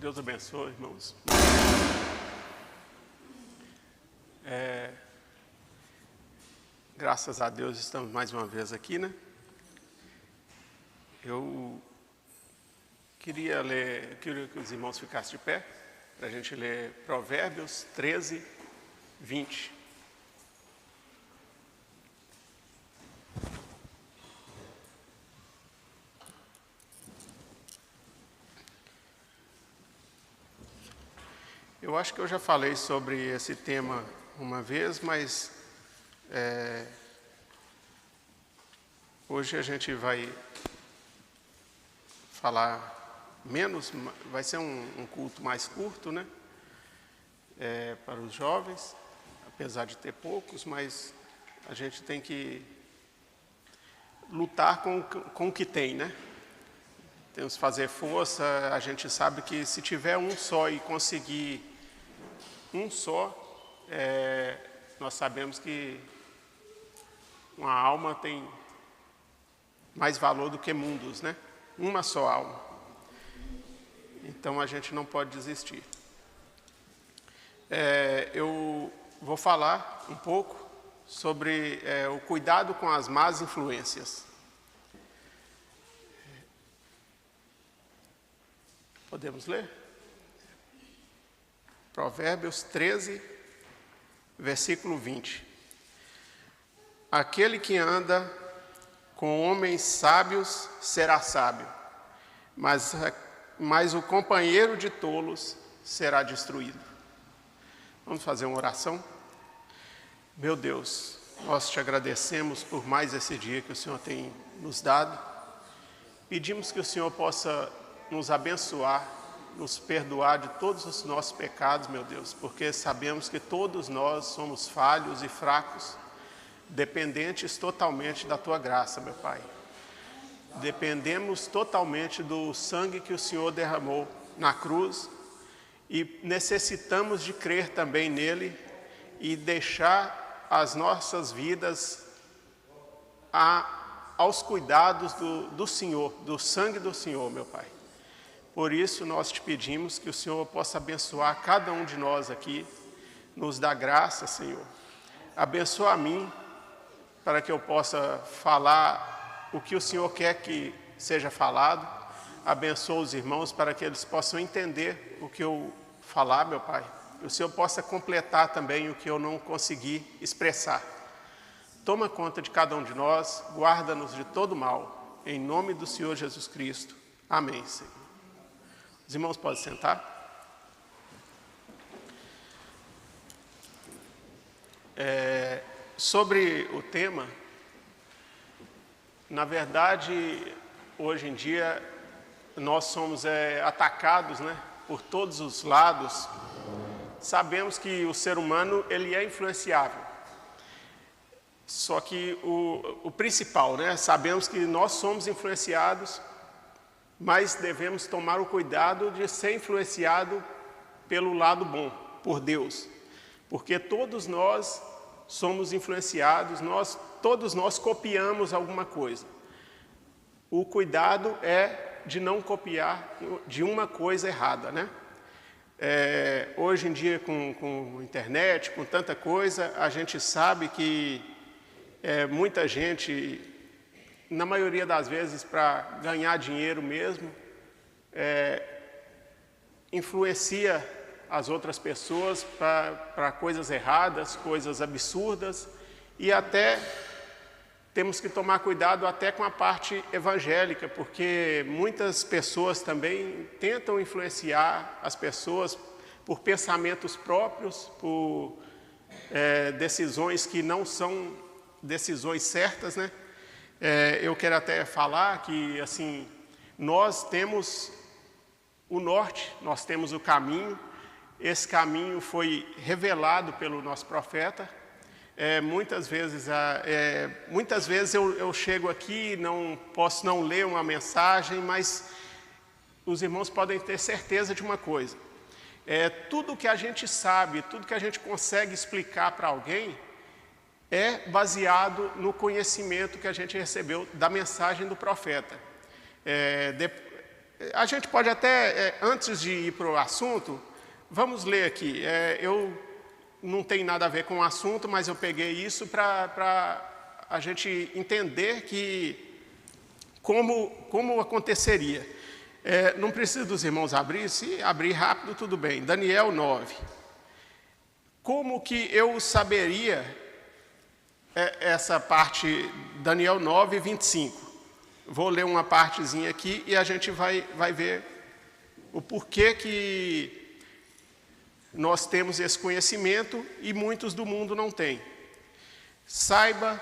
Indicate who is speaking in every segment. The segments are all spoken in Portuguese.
Speaker 1: Deus abençoe, irmãos. Graças a Deus estamos mais uma vez aqui, né? Eu queria que os irmãos ficassem de pé, para a gente ler Provérbios 13, 20. Eu acho que eu já falei sobre esse tema uma vez, mas hoje a gente vai falar menos, vai ser um culto mais curto, né? Para os jovens, apesar de ter poucos, mas a gente tem que lutar com o que tem, né? Temos que fazer força. A gente sabe que se tiver um só e conseguir um só, nós sabemos que uma alma tem mais valor do que mundos, né? Uma só alma. Então a gente não pode desistir. Eu vou falar um pouco sobre o cuidado com as más influências. Podemos ler? Provérbios 13, versículo 20. Aquele que anda com homens sábios será sábio, mas o companheiro de tolos será destruído. Vamos fazer uma oração? Meu Deus, nós te agradecemos por mais esse dia que o Senhor tem nos dado. Pedimos que o Senhor possa nos abençoar, nos perdoar de todos os nossos pecados, meu Deus, porque sabemos que todos nós somos falhos e fracos, dependentes totalmente da Tua graça, meu Pai. Dependemos totalmente do sangue que o Senhor derramou na cruz e necessitamos de crer também nele e deixar as nossas vidas aos cuidados do Senhor, do sangue do Senhor, meu Pai. Por isso, nós te pedimos que o Senhor possa abençoar cada um de nós aqui, nos dá graça, Senhor. Abençoa a mim, para que eu possa falar o que o Senhor quer que seja falado. Abençoa os irmãos, para que eles possam entender o que eu falar, meu Pai. Que o Senhor possa completar também o que eu não consegui expressar. Toma conta de cada um de nós, guarda-nos de todo mal. Em nome do Senhor Jesus Cristo. Amém, Senhor. Os irmãos podem sentar. Sobre o tema, na verdade, hoje em dia, nós somos atacados, né, por todos os lados. Sabemos que o ser humano ele é influenciável. Só que o principal, né, sabemos que nós somos influenciados, mas devemos tomar o cuidado de ser influenciado pelo lado bom, por Deus. Porque todos nós somos influenciados, todos nós copiamos alguma coisa. O cuidado é de não copiar de uma coisa errada, né? Hoje em dia, com internet, com tanta coisa, a gente sabe que muita gente, na maioria das vezes, para ganhar dinheiro mesmo, influencia as outras pessoas para coisas erradas, coisas absurdas, e até temos que tomar cuidado até com a parte evangélica, porque muitas pessoas também tentam influenciar as pessoas por pensamentos próprios, por decisões que não são decisões certas, né? Eu quero até falar que, assim, nós temos o norte, nós temos o caminho. Esse caminho foi revelado pelo nosso profeta. Muitas vezes eu chego aqui, não posso não ler uma mensagem, mas os irmãos podem ter certeza de uma coisa. Tudo que a gente sabe, tudo que a gente consegue explicar para alguém, é baseado no conhecimento que a gente recebeu da mensagem do profeta. A gente pode até, antes de ir para o assunto, vamos ler aqui. Eu não tem nada a ver com o assunto, mas eu peguei isso para a gente entender que como aconteceria. Não precisa dos irmãos abrir, se abrir rápido, tudo bem. Daniel 9. Como que eu saberia essa parte, Daniel 9, 25? Vou ler uma partezinha aqui e a gente vai ver o porquê que nós temos esse conhecimento e muitos do mundo não têm. Saiba,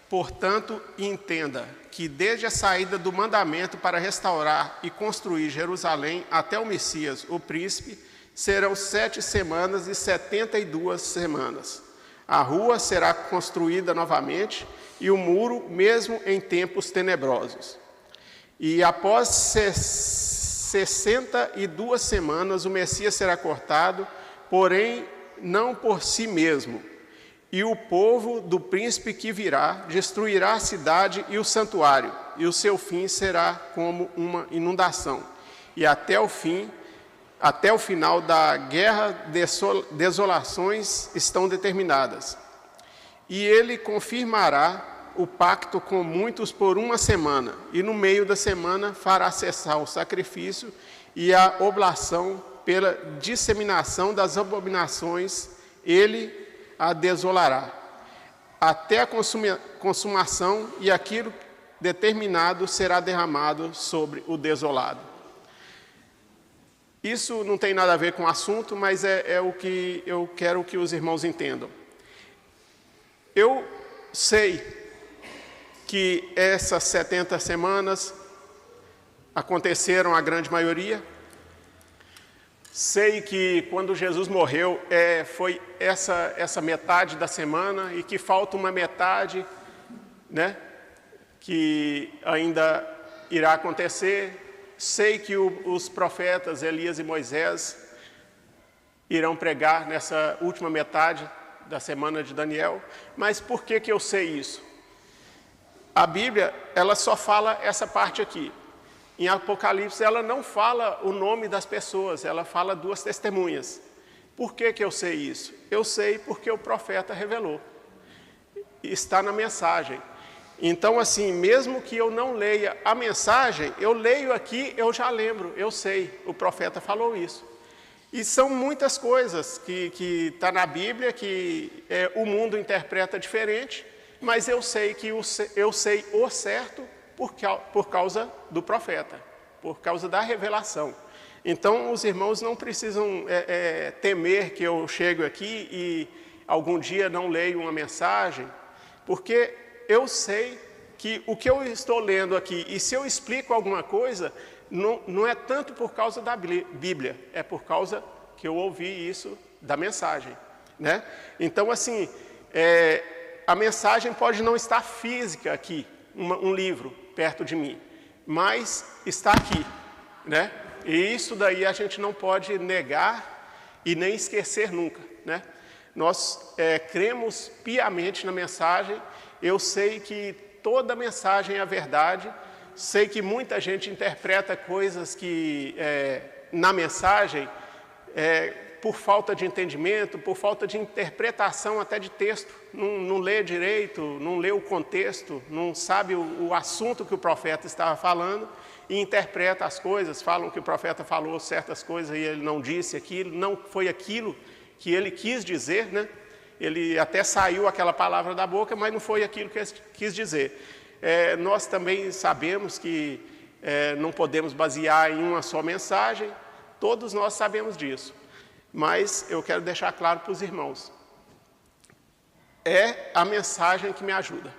Speaker 1: portanto, e entenda que desde a saída do mandamento para restaurar e construir Jerusalém até o Messias, o príncipe, serão 7 semanas e 72 semanas. A rua será construída novamente e o muro mesmo em tempos tenebrosos. E após 62 semanas o Messias será cortado, porém não por si mesmo. E o povo do príncipe que virá destruirá a cidade e o santuário, e o seu fim será como uma inundação. E até o final da guerra, desolações estão determinadas. E ele confirmará o pacto com muitos por 1 semana, e no meio da semana fará cessar o sacrifício e a oblação pela disseminação das abominações, ele a desolará, até a consumação, e aquilo determinado será derramado sobre o desolado. Isso não tem nada a ver com o assunto, mas é o que eu quero que os irmãos entendam. Eu sei que essas 70 semanas aconteceram a grande maioria. Sei que quando Jesus morreu foi essa metade da semana e que falta uma metade, né, que ainda irá acontecer. Sei que os profetas Elias e Moisés irão pregar nessa última metade da semana de Daniel. Mas por que eu sei isso? A Bíblia, ela só fala essa parte aqui. Em Apocalipse, ela não fala o nome das pessoas, ela fala 2 testemunhas. Por que eu sei isso? Eu sei porque o profeta revelou. Está na mensagem. Então, assim, mesmo que eu não leia a mensagem, eu leio aqui, eu já lembro, eu sei, o profeta falou isso. E são muitas coisas que está na Bíblia, que o mundo interpreta diferente, mas eu sei que eu sei o certo por causa do profeta, por causa da revelação. Então, os irmãos não precisam temer que eu chegue aqui e algum dia não leio uma mensagem, porque eu sei que o que eu estou lendo aqui, e se eu explico alguma coisa, não é tanto por causa da Bíblia, é por causa que eu ouvi isso da mensagem, né? Então, assim, a mensagem pode não estar física aqui, um livro perto de mim, mas está aqui, né? E isso daí a gente não pode negar e nem esquecer nunca, né? Nós cremos piamente na mensagem. Eu sei que toda mensagem é a verdade. Sei que muita gente interpreta coisas que na mensagem por falta de entendimento, por falta de interpretação até de texto, não lê direito, não lê o contexto, não sabe o assunto que o profeta estava falando e interpreta as coisas, falam que o profeta falou certas coisas e ele não disse aquilo, não foi aquilo que ele quis dizer, né? Ele até saiu aquela palavra da boca, mas não foi aquilo que ele quis dizer. Nós também sabemos que não podemos basear em uma só mensagem, todos nós sabemos disso. Mas eu quero deixar claro para os irmãos, é a mensagem que me ajuda.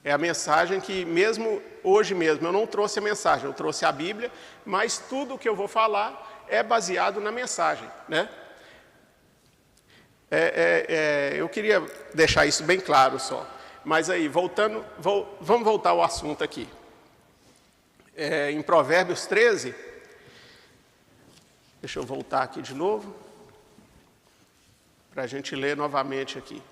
Speaker 1: É a mensagem que, mesmo hoje mesmo, eu não trouxe a mensagem, eu trouxe a Bíblia, mas tudo o que eu vou falar é baseado na mensagem, né? Eu queria deixar isso bem claro só. Mas aí, vamos voltar ao assunto aqui. Em Provérbios 13, deixa eu voltar aqui de novo, para a gente ler novamente aqui.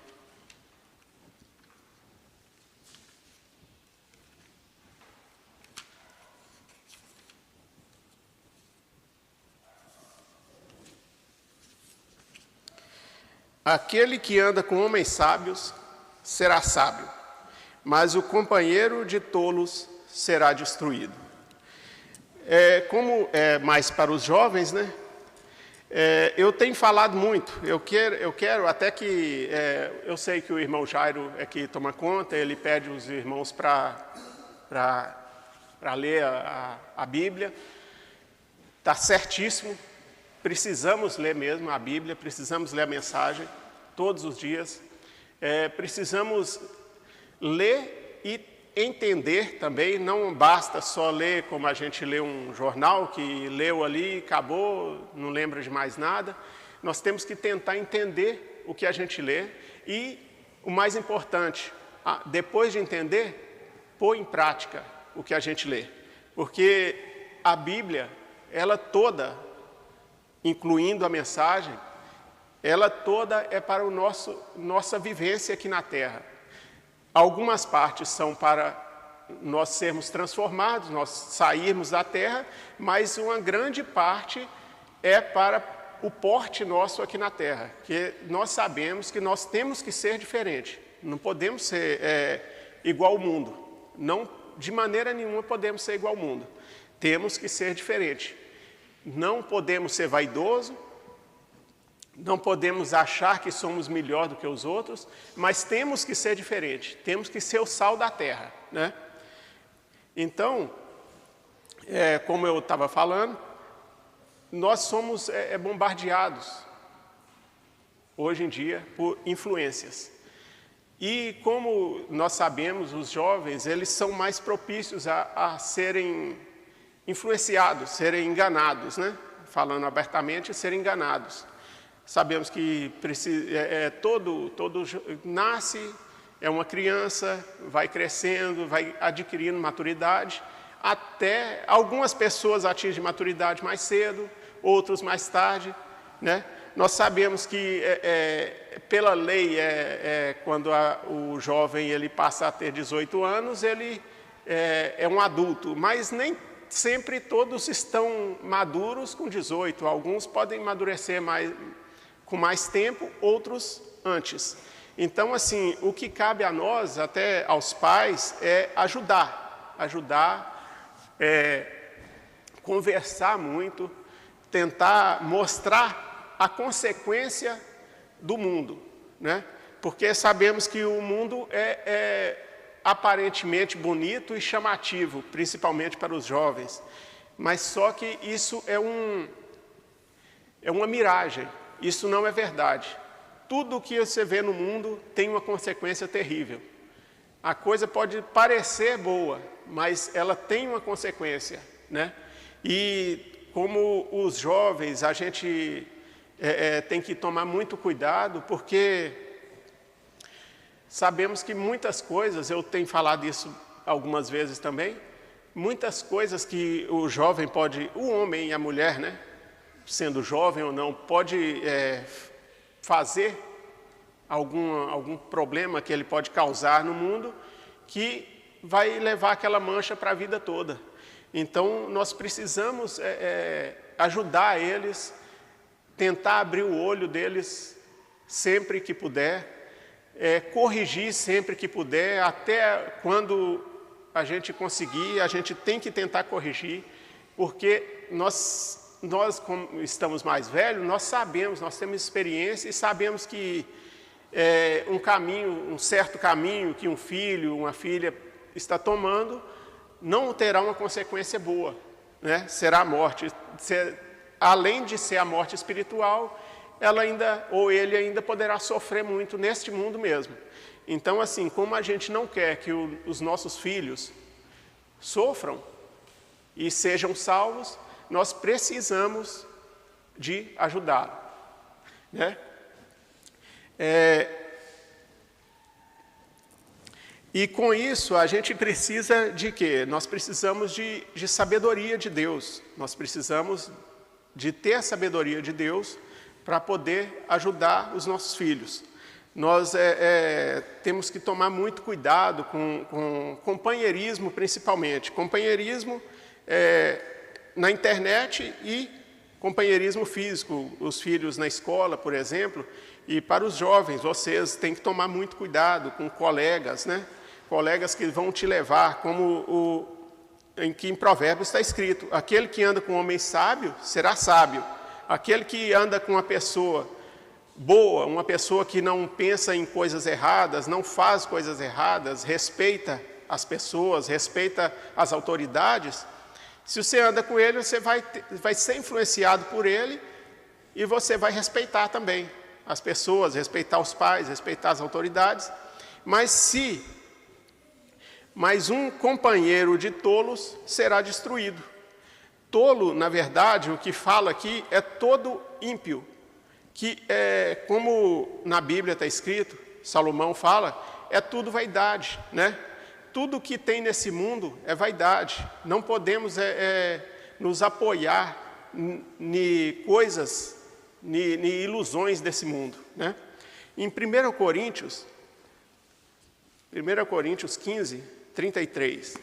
Speaker 1: aquele que anda com homens sábios será sábio, mas o companheiro de tolos será destruído. Como é mais para os jovens, né? Eu tenho falado muito, eu quero até que, eu sei que o irmão Jairo é que toma conta, ele pede os irmãos para ler a Bíblia, está certíssimo, precisamos ler mesmo a Bíblia, precisamos ler a mensagem todos os dias, precisamos ler e entender também, não basta só ler como a gente lê um jornal, que leu ali, acabou, não lembra de mais nada. Nós temos que tentar entender o que a gente lê e, o mais importante, depois de entender, pôr em prática o que a gente lê. Porque a Bíblia, ela toda, incluindo a mensagem, ela toda é para nossa vivência aqui na Terra. Algumas partes são para nós sermos transformados, nós sairmos da terra, mas uma grande parte é para o porte nosso aqui na terra, que nós sabemos que nós temos que ser diferente, não podemos ser igual ao mundo, não, de maneira nenhuma podemos ser igual ao mundo, temos que ser diferente, não podemos ser vaidoso, não podemos achar que somos melhor do que os outros, mas temos que ser diferente, temos que ser o sal da terra, né? Então, como eu estava falando, nós somos bombardeados, hoje em dia, por influências. E como nós sabemos, os jovens, eles são mais propícios a serem influenciados, serem enganados, né? Falando abertamente, serem enganados. Sabemos que todo nasce, é uma criança, vai crescendo, vai adquirindo maturidade, até algumas pessoas atingem maturidade mais cedo, outros mais tarde, né? Nós sabemos que pela lei, quando o jovem ele passa a ter 18 anos, ele é um adulto, mas nem sempre todos estão maduros com 18, alguns podem amadurecer com mais tempo, outros antes. Então, assim, o que cabe a nós, até aos pais, é ajudar, conversar muito, tentar mostrar a consequência do mundo, né? Porque sabemos que o mundo é aparentemente bonito e chamativo, principalmente para os jovens, mas só que isso é uma miragem. Isso não é verdade. Tudo o que você vê no mundo tem uma consequência terrível. A coisa pode parecer boa, mas ela tem uma consequência, né? E como os jovens, a gente tem que tomar muito cuidado, porque sabemos que muitas coisas, eu tenho falado isso algumas vezes também, muitas coisas que o jovem pode, o homem e a mulher, né? Sendo jovem ou não, pode fazer algum problema que ele pode causar no mundo, que vai levar aquela mancha para a vida toda. Então, nós precisamos ajudar eles, tentar abrir o olho deles sempre que puder, corrigir sempre que puder, até quando a gente conseguir, a gente tem que tentar corrigir, porque nós como estamos mais velhos, nós sabemos, nós temos experiência e sabemos que um certo caminho que um filho, uma filha está tomando, não terá uma consequência boa, né? Será a morte. Além de ser a morte espiritual, ele ainda poderá sofrer muito neste mundo mesmo. Então, assim, como a gente não quer que os nossos filhos sofram e sejam salvos, nós precisamos de ajudá-lo, né? E com isso a gente precisa de quê? Nós precisamos de sabedoria de Deus, nós precisamos de ter a sabedoria de Deus para poder ajudar os nossos filhos. Nós temos que tomar muito cuidado com companheirismo, principalmente. Companheirismo na internet e companheirismo físico, os filhos na escola, por exemplo, e para os jovens, vocês têm que tomar muito cuidado com colegas, né? Colegas que vão te levar, em Provérbios está escrito, aquele que anda com um homem sábio, será sábio. Aquele que anda com uma pessoa boa, uma pessoa que não pensa em coisas erradas, não faz coisas erradas, respeita as pessoas, respeita as autoridades, se você anda com ele, você vai ser influenciado por ele e você vai respeitar também as pessoas, respeitar os pais, respeitar as autoridades. Mas um companheiro de tolos será destruído. Tolo, na verdade, o que fala aqui é todo ímpio, que como na Bíblia está escrito, Salomão fala, é tudo vaidade, né? Tudo que tem nesse mundo é vaidade. Não podemos nos apoiar em coisas, em ilusões desse mundo, né? Em 1 Coríntios 15, 33.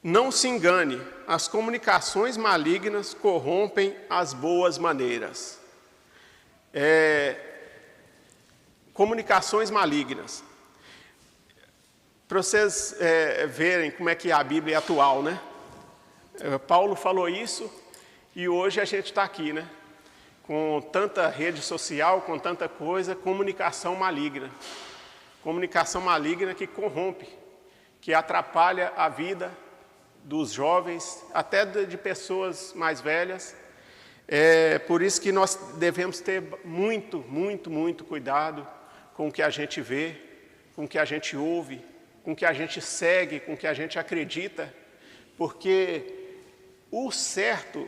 Speaker 1: Não se engane, as comunicações malignas corrompem as boas maneiras. Comunicações malignas. Para vocês verem como é que a Bíblia é atual, né? Paulo falou isso e hoje a gente está aqui, né? Com tanta rede social, com tanta coisa, comunicação maligna. Comunicação maligna que corrompe, que atrapalha a vida dos jovens, até de pessoas mais velhas. Por isso que nós devemos ter muito, muito, muito cuidado com o que a gente vê, com o que a gente ouve, com o que a gente segue, com o que a gente acredita, porque o certo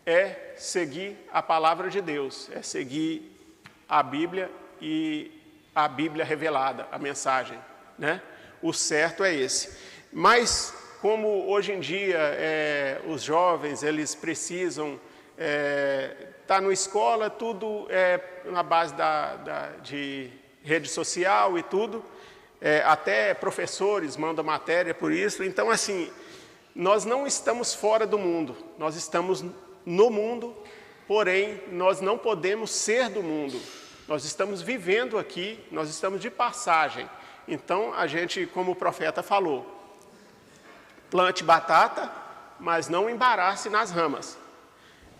Speaker 1: é seguir a palavra de Deus, é seguir a Bíblia e a Bíblia revelada, a mensagem, né? O certo é esse. Mas como hoje em dia os jovens eles precisam estar na escola, tudo na base de rede social e tudo, até professores mandam matéria por isso. Então, assim, nós não estamos fora do mundo, nós estamos no mundo, porém, nós não podemos ser do mundo. Nós estamos vivendo aqui, nós estamos de passagem. Então, a gente, como o profeta falou, plante batata, mas não embarace nas ramas.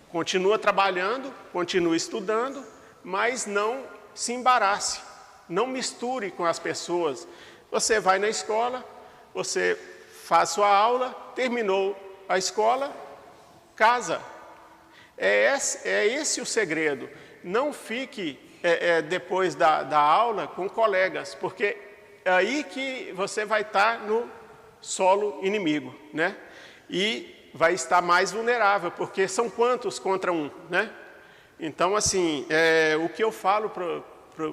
Speaker 1: Continua trabalhando, continue estudando, mas não se embarace. Não misture com as pessoas. Você vai na escola, você faz sua aula, terminou a escola, casa. É esse o segredo. Não fique depois da aula com colegas, porque é aí que você vai estar no solo inimigo, né? E vai estar mais vulnerável, porque são quantos contra um, né? Então, assim, o que eu falo para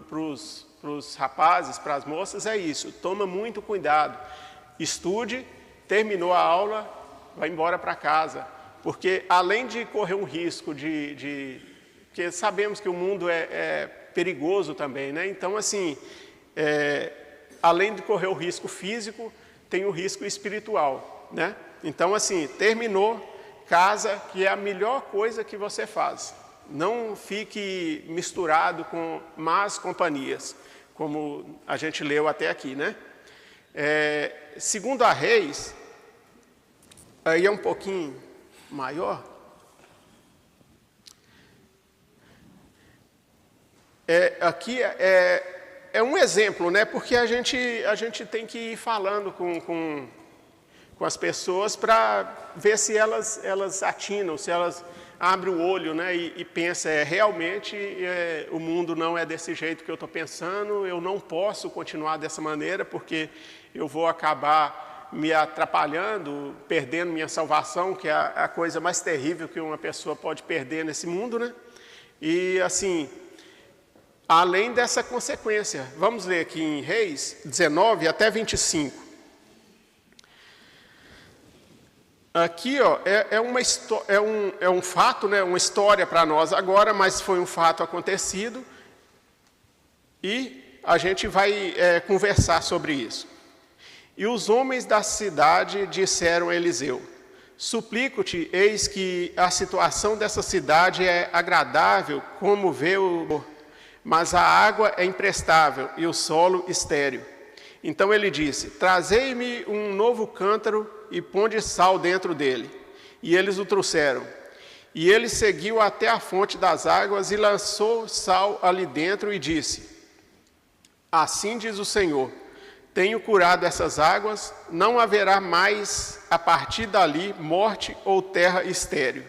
Speaker 1: os rapazes, para as moças, é isso. Toma muito cuidado. Estude, terminou a aula, vai embora para casa. Porque além de correr um risco porque sabemos que o mundo é perigoso também, né? Então, assim, além de correr o risco físico, tem o risco espiritual, né? Então, assim, terminou, casa, que é a melhor coisa que você faz. Não fique misturado com más companhias, como a gente leu até aqui, né? Segundo a Reis, aí é um pouquinho maior. Aqui é um exemplo, né? Porque a gente tem que ir falando com as pessoas para ver se elas atinam, se elas abrem o olho, né? E pensam, realmente o mundo não é desse jeito que eu estou pensando, eu não posso continuar dessa maneira, porque eu vou acabar me atrapalhando, perdendo minha salvação, que é a coisa mais terrível que uma pessoa pode perder nesse mundo, né? E assim, além dessa consequência, vamos ler aqui em Reis 19 até 25. Aqui, ó, é um fato, né, uma história para nós agora, mas foi um fato acontecido e a gente vai conversar sobre isso. E os homens da cidade disseram a Eliseu: Suplico-te, eis que a situação dessa cidade é agradável, como vê mas a água é imprestável e o solo estéril. Então ele disse, trazei-me um novo cântaro e ponde sal dentro dele. E eles o trouxeram. E ele seguiu até a fonte das águas e lançou sal ali dentro e disse, assim diz o Senhor, tenho curado essas águas, não haverá mais a partir dali morte ou terra estéril.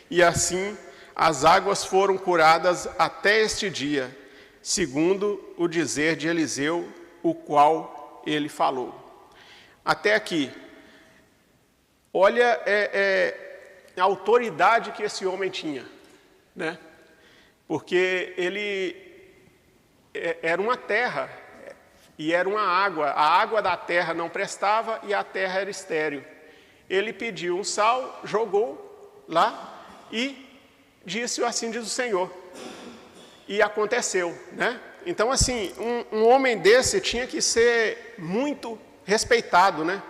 Speaker 1: E assim as águas foram curadas até este dia, segundo o dizer de Eliseu, o qual ele falou. Até aqui. Olha a autoridade que esse homem tinha, né? Porque ele era uma terra e era uma água. A água da terra não prestava e a terra era estéril. Ele pediu um sal, jogou lá e disse, assim diz o Senhor. E aconteceu, né? Então, assim, um homem desse tinha que ser muito respeitado, né?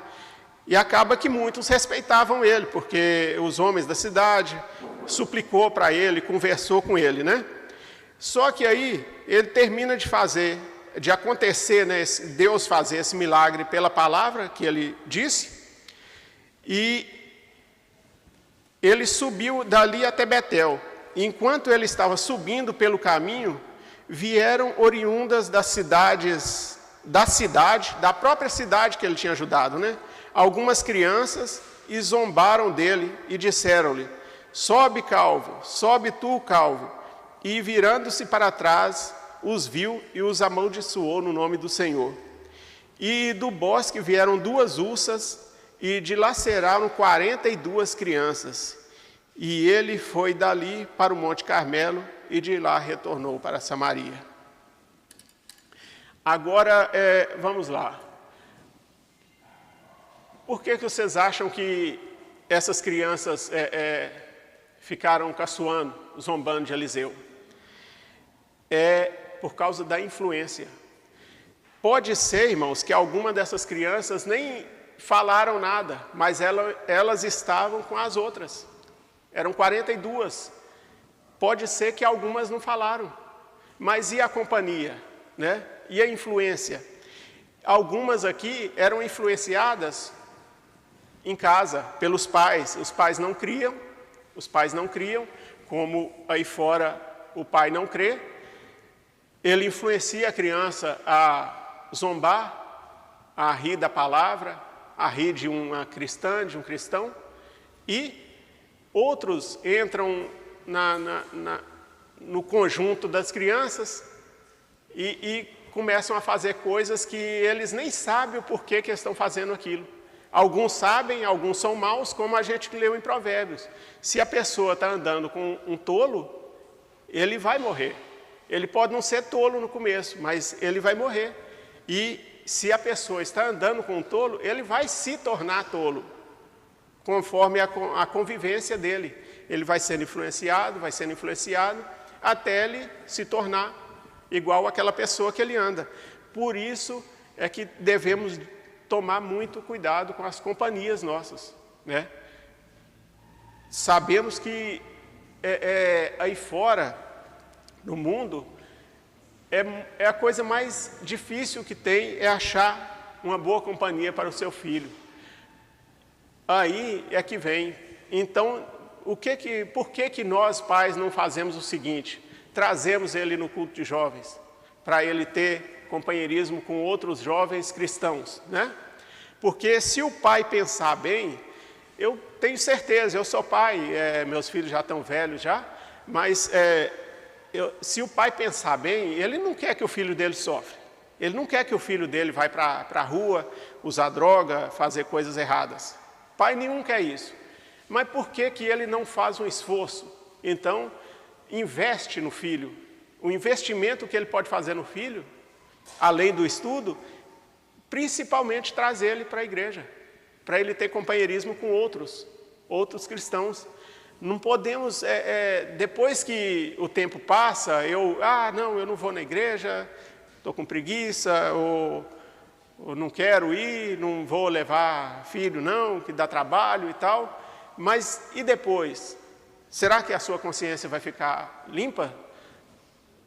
Speaker 1: E acaba que muitos respeitavam ele, porque os homens da cidade suplicou para ele, conversou com ele, né? Só que aí ele termina de acontecer, né, Deus fazer esse milagre pela palavra que ele disse, e ele subiu dali até Betel. Enquanto ele estava subindo pelo caminho, vieram oriundas das cidades, da própria cidade que ele tinha ajudado, né? Algumas crianças e zombaram dele e disseram-lhe, sobe calvo, sobe tu calvo. E virando-se para trás, os viu e os amaldiçoou no nome do Senhor. E do bosque vieram 2 ursas e dilaceraram 42 crianças. E ele foi dali para o Monte Carmelo e de lá retornou para Samaria. Agora, vamos lá. Por que vocês acham que essas crianças ficaram caçoando, zombando de Eliseu? É por causa da influência. Pode ser, irmãos, que alguma dessas crianças nem falaram nada, mas elas estavam com as outras. Eram 42. Pode ser que algumas não falaram. Mas e a companhia, né? E a influência? Algumas aqui eram influenciadas em casa pelos pais. Os pais não criam, como aí fora o pai não crê. Ele influencia a criança a zombar, a rir da palavra, a rir de uma cristã, de um cristão, e outros entram no conjunto das crianças e começam a fazer coisas que eles nem sabem o porquê que estão fazendo aquilo. Alguns sabem, alguns são maus, como a gente leu em Provérbios. Se a pessoa está andando com um tolo, ele vai morrer. Ele pode não ser tolo no começo, mas ele vai morrer. E se a pessoa está andando com um tolo, ele vai se tornar tolo, conforme a convivência dele. Ele vai sendo influenciado, até ele se tornar igual àquela pessoa que ele anda. Por isso é que devemos tomar muito cuidado com as companhias nossas, né? Sabemos que aí fora, no mundo, é a coisa mais difícil que tem, é achar uma boa companhia para o seu filho. Aí é que vem. Então, por que nós, pais, não fazemos o seguinte? Trazemos ele no culto de jovens, para ele ter companheirismo com outros jovens cristãos, né? Porque se o pai pensar bem, eu tenho certeza, eu sou pai, meus filhos já estão velhos já, mas se o pai pensar bem, ele não quer que o filho dele sofre. Ele não quer que o filho dele vá para a rua, usar droga, fazer coisas erradas. Pai nenhum quer isso. Mas por que ele não faz um esforço? Então, investe no filho. O investimento que ele pode fazer no filho, além do estudo, principalmente traz ele para a igreja, para ele ter companheirismo com outros cristãos. Não podemos, depois que o tempo passa, eu não vou na igreja, estou com preguiça, ou não quero ir, não vou levar filho não, que dá trabalho e tal. Mas e depois? Será que a sua consciência vai ficar limpa?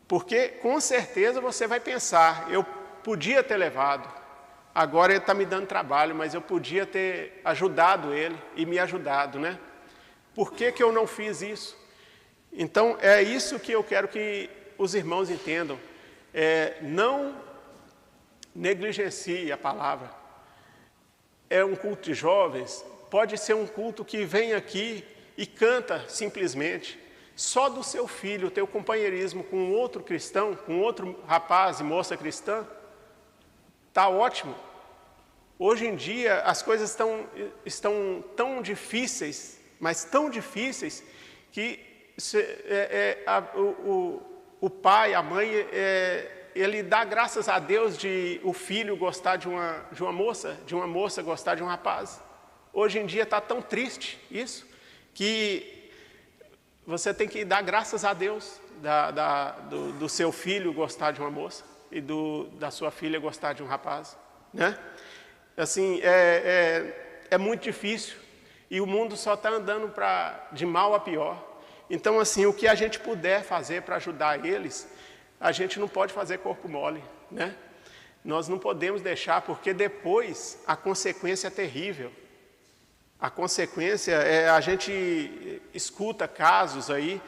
Speaker 1: Porque com certeza você vai pensar, eu podia ter levado, agora ele está me dando trabalho, mas eu podia ter ajudado ele e me ajudado, né? Por que eu não fiz isso? Então é isso que eu quero que os irmãos entendam. Não negligencie a palavra. É um culto de jovens, pode ser um culto que vem aqui e canta simplesmente, só do seu filho, teu companheirismo com outro cristão, com outro rapaz e moça cristã, está ótimo. Hoje em dia as coisas estão tão difíceis, mas tão difíceis, que o pai, a mãe, ele dá graças a Deus de o filho gostar de uma moça gostar de um rapaz. Hoje em dia está tão triste isso, que você tem que dar graças a Deus do seu filho gostar de uma moça e da sua filha gostar de um rapaz, né? Assim, é muito difícil e o mundo só está andando de mal a pior. Então, assim, o que a gente puder fazer para ajudar eles, a gente não pode fazer corpo mole, né? Nós não podemos deixar, porque depois a consequência é terrível. A consequência a gente escuta casos aí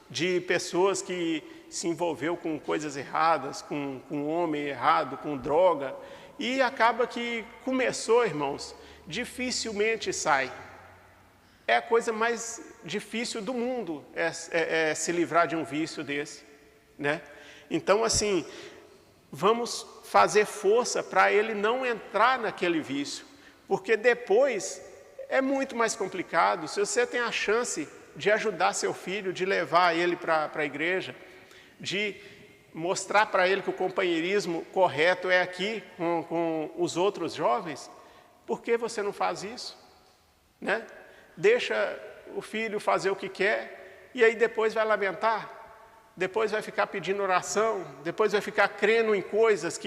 Speaker 1: de pessoas que se envolveu com coisas erradas, com um homem errado, com droga, e acaba que começou, irmãos, dificilmente sai. É a coisa mais difícil do mundo, se livrar de um vício desse, né? Então, assim, vamos fazer força para ele não entrar naquele vício, porque depois é muito mais complicado. Se você tem a chance de ajudar seu filho, de levar ele para a igreja, de mostrar para ele que o companheirismo correto é aqui com os outros jovens, por que você não faz isso, né? Deixa o filho fazer o que quer e aí depois vai lamentar, depois vai ficar pedindo oração, depois vai ficar crendo em coisas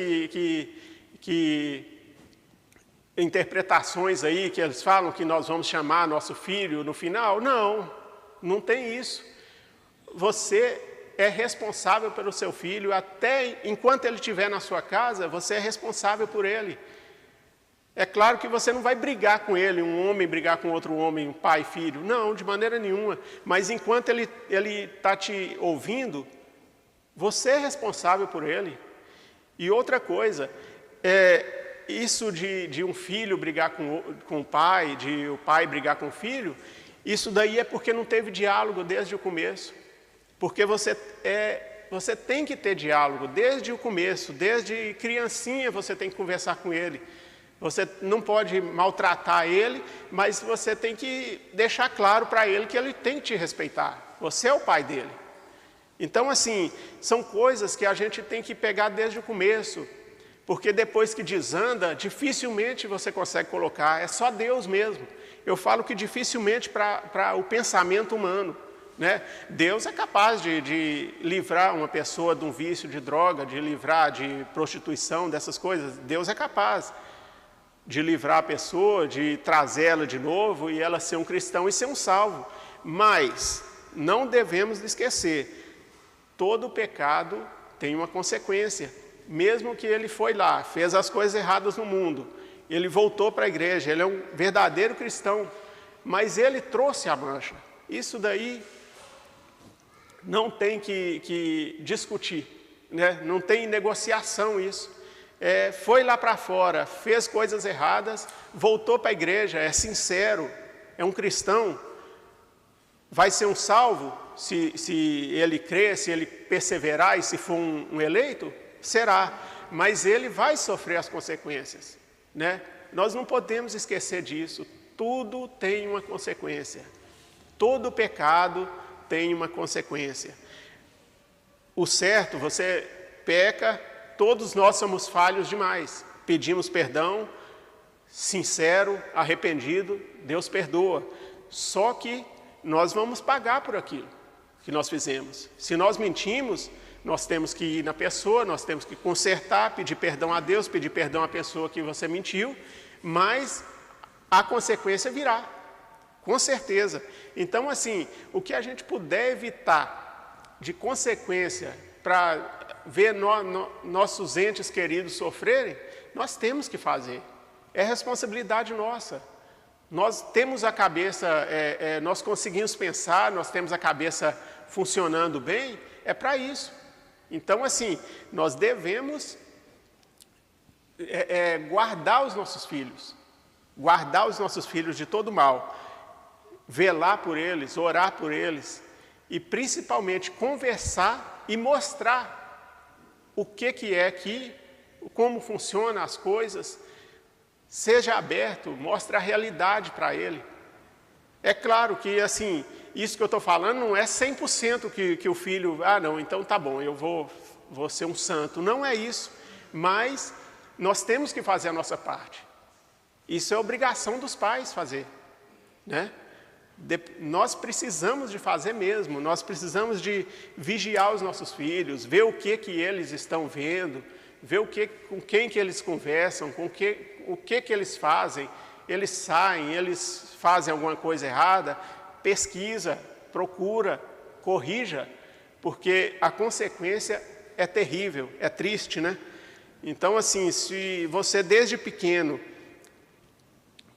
Speaker 1: interpretações aí que eles falam que nós vamos chamar nosso filho no final. Não tem isso. Você é responsável pelo seu filho, até enquanto ele estiver na sua casa, você é responsável por ele. É claro que você não vai brigar com ele, um homem brigar com outro homem, um pai e filho, não, de maneira nenhuma. Mas enquanto ele está te ouvindo, você é responsável por ele. E outra coisa, isso de um filho brigar com o pai, de o pai brigar com o filho, isso daí é porque não teve diálogo desde o começo. Porque você tem que ter diálogo desde o começo, desde criancinha você tem que conversar com ele. Você não pode maltratar ele, mas você tem que deixar claro para ele que ele tem que te respeitar. Você é o pai dele. Então, assim, são coisas que a gente tem que pegar desde o começo, porque depois que desanda, dificilmente você consegue colocar, é só Deus mesmo. Eu falo que dificilmente para o pensamento humano, né? Deus é capaz de livrar uma pessoa de um vício de droga, de livrar de prostituição, dessas coisas. Deus é capaz de livrar a pessoa, de trazê-la de novo e ela ser um cristão e ser um salvo. Mas não devemos esquecer, todo pecado tem uma consequência. Mesmo que ele foi lá, fez as coisas erradas no mundo, ele voltou para a igreja, ele é um verdadeiro cristão, mas ele trouxe a mancha. Isso daí não tem que discutir, né? Não tem negociação isso. Foi lá para fora, fez coisas erradas, voltou para a igreja, é sincero, é um cristão, vai ser um salvo se ele crer, se ele perseverar e se for um eleito? Será, mas ele vai sofrer as consequências, né? Nós não podemos esquecer disso, tudo tem uma consequência, todo pecado tem uma consequência. O certo, você peca, todos nós somos falhos demais, pedimos perdão, sincero, arrependido, Deus perdoa, só que nós vamos pagar por aquilo que nós fizemos. Se nós mentimos, nós temos que ir na pessoa, nós temos que consertar, pedir perdão a Deus, pedir perdão à pessoa que você mentiu, mas a consequência virá. Com certeza. Então, assim, o que a gente puder evitar de consequência para ver nossos entes queridos sofrerem, nós temos que fazer. É responsabilidade nossa. Nós temos a cabeça, nós conseguimos pensar, nós temos a cabeça funcionando bem, é para isso. Então, assim, nós devemos guardar os nossos filhos de todo mal, velar por eles, orar por eles e principalmente conversar e mostrar o que é aqui, como funcionam as coisas. Seja aberto, mostre a realidade para ele. É claro que, assim, isso que eu estou falando não é 100% que o filho, não, então tá bom, eu vou ser um santo. Não é isso, mas nós temos que fazer a nossa parte. Isso é obrigação dos pais fazer, né? Nós precisamos de fazer mesmo, nós precisamos de vigiar os nossos filhos, ver o que eles estão vendo, ver com quem que eles conversam, o que eles fazem. Eles saem, eles fazem alguma coisa errada, pesquisa, procura, corrija, porque a consequência é terrível, é triste, né? Então, assim, se você desde pequeno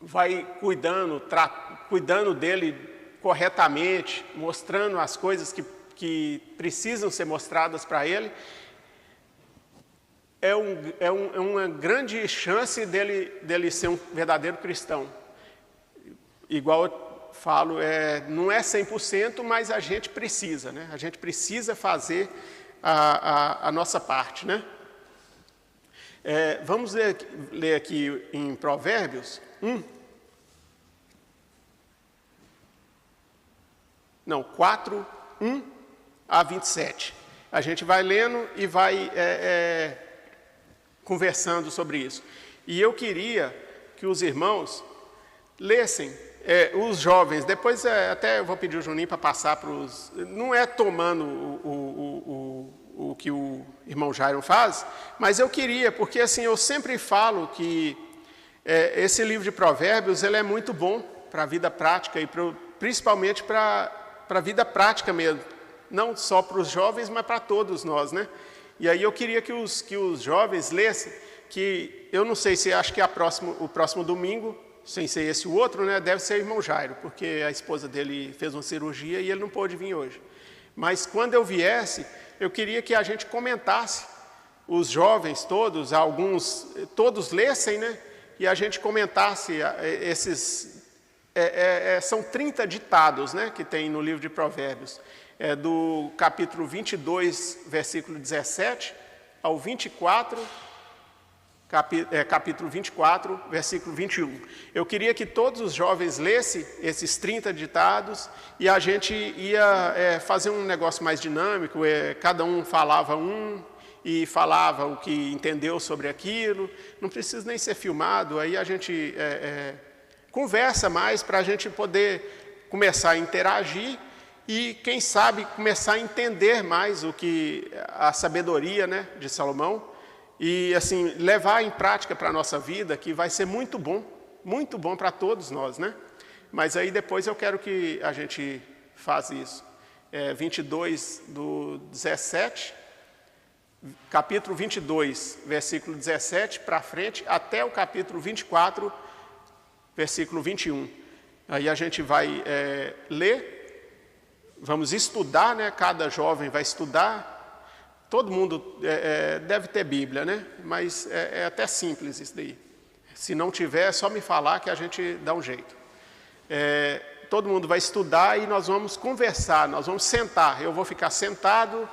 Speaker 1: vai cuidando dele corretamente, mostrando as coisas que precisam ser mostradas para ele, é uma grande chance dele ser um verdadeiro cristão. Igual eu falo, não é 100%, mas a gente precisa, né? A gente precisa fazer a nossa parte, né? Vamos ler aqui em Provérbios 4, 1 a 27. A gente vai lendo e vai conversando sobre isso. E eu queria que os irmãos lessem, os jovens, depois até eu vou pedir o Juninho para passar para os... Não é tomando o que o irmão Jairo faz, mas eu queria, porque assim, eu sempre falo que esse livro de Provérbios ele é muito bom para a vida prática e principalmente para a vida prática mesmo, não só para os jovens, mas para todos nós, né? E aí eu queria que os jovens lessem, que eu não sei se acho que o próximo domingo, sem ser esse o outro, né, deve ser o irmão Jairo, porque a esposa dele fez uma cirurgia e ele não pôde vir hoje. Mas quando eu viesse, eu queria que a gente comentasse, os jovens todos, todos lessem, né, e a gente comentasse esses... são 30 ditados, né, que tem no livro de Provérbios. Do capítulo 22, versículo 17, ao 24, capítulo 24, versículo 21. Eu queria que todos os jovens lessem esses 30 ditados e a gente ia fazer um negócio mais dinâmico, cada um falava e falava o que entendeu sobre aquilo, não precisa nem ser filmado, aí a gente conversa mais para a gente poder começar a interagir e, quem sabe, começar a entender mais a sabedoria, né, de Salomão e, assim, levar em prática para a nossa vida, que vai ser muito bom para todos nós, né? Mas aí depois eu quero que a gente faça isso. 22 do 17, capítulo 22, versículo 17 para frente, até o capítulo 24, versículo 21. Aí a gente vai ler. Vamos estudar, né? Cada jovem vai estudar. Todo mundo deve ter Bíblia, né? Mas é até simples isso daí. Se não tiver, é só me falar que a gente dá um jeito. Todo mundo vai estudar e nós vamos conversar, nós vamos sentar. Eu vou ficar sentado,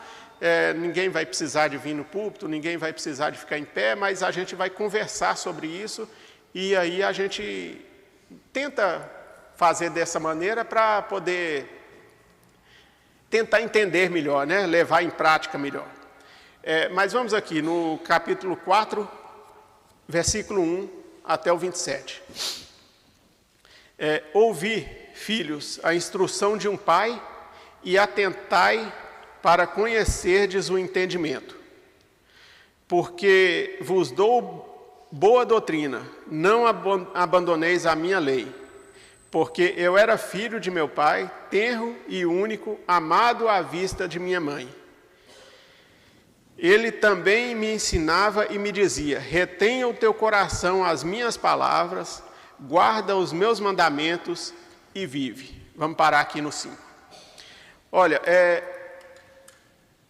Speaker 1: ninguém vai precisar de vir no púlpito, ninguém vai precisar de ficar em pé, mas a gente vai conversar sobre isso e aí a gente tenta fazer dessa maneira para poder tentar entender melhor, né? Levar em prática melhor. Mas vamos aqui no capítulo 4, versículo 1 até o 27. Ouvi, filhos, a instrução de um pai e atentai para conhecerdes o entendimento. Porque vos dou boa doutrina, não abandoneis a minha lei. porque eu era filho de meu pai, tenro e único, amado à vista de minha mãe. Ele também me ensinava e me dizia: retenha o teu coração as minhas palavras, guarda os meus mandamentos e vive. Vamos parar aqui no 5. Olha,